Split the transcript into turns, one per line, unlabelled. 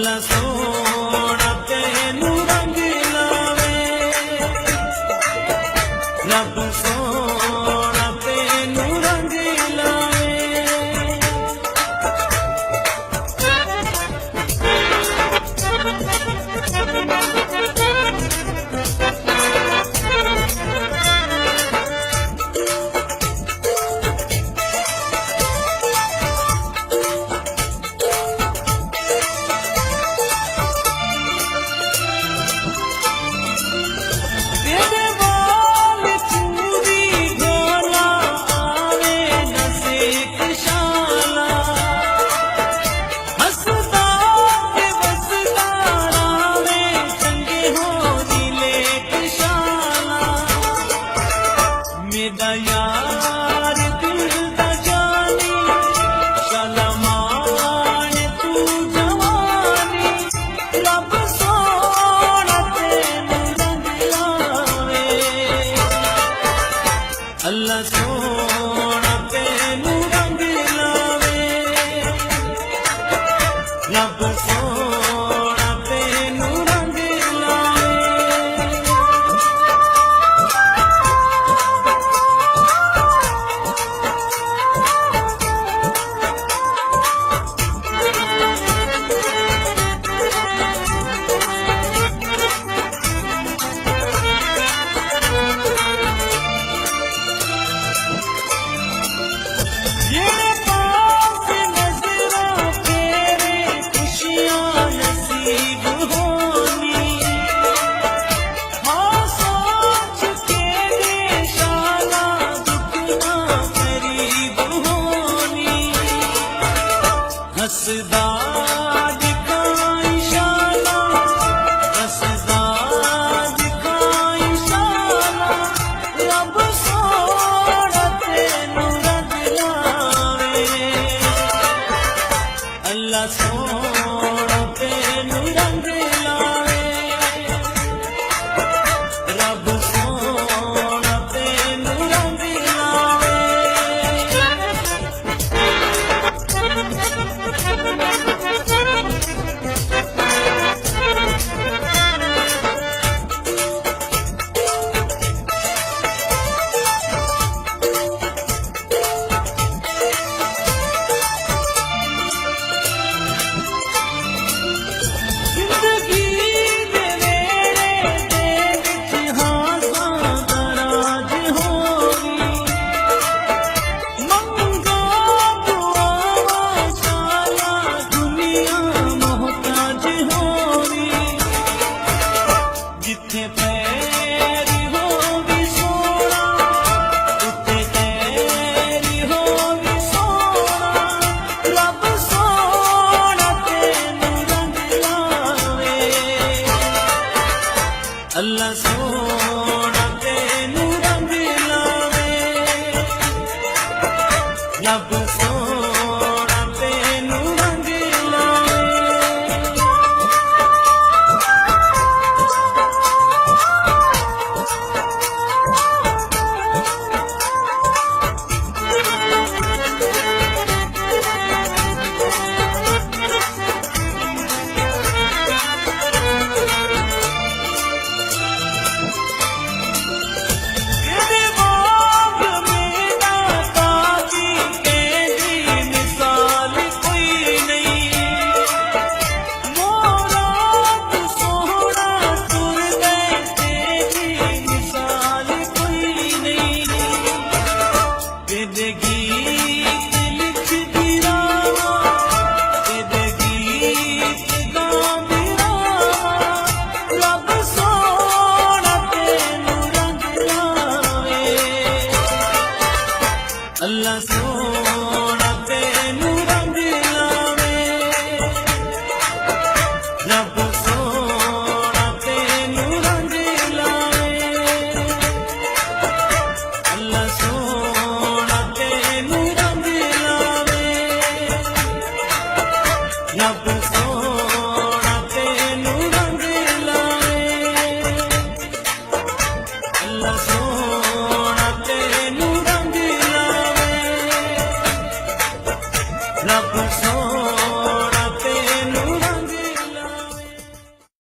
अल्लाह सोना तेनू रंग लावे, रब सोना तेनू रंग लावे। मेरा यार दिल दा जानी, शलमान तू जवानी, रब सोना तेनू रंग लावे, अल्लाह सोना तेनू रंग लावे, रब सोना तेनू रंग लावे। हसदा दिखाई शाला, हसदा दिखाई शाला, रब सोना तेनू रंग लावे, अल्लाह सोना तेनू रंग लावे, रब सोना तेनू रंग लावे। जिथे पैरी होगी सोना, उत्ते तेरी होगी सोना, रब सोना तेनू रंग लावे, अल्लाह सोना तेनू रंग लावे, रब सोना तेनू रंग लावे। अल्लाह सोना तेनू रंग लावे, रब सोना तेनू रंग लावे, अल्लाह सोना तेनू रंग लावे, रब सोना तेनू रंग लावे, अल्लाह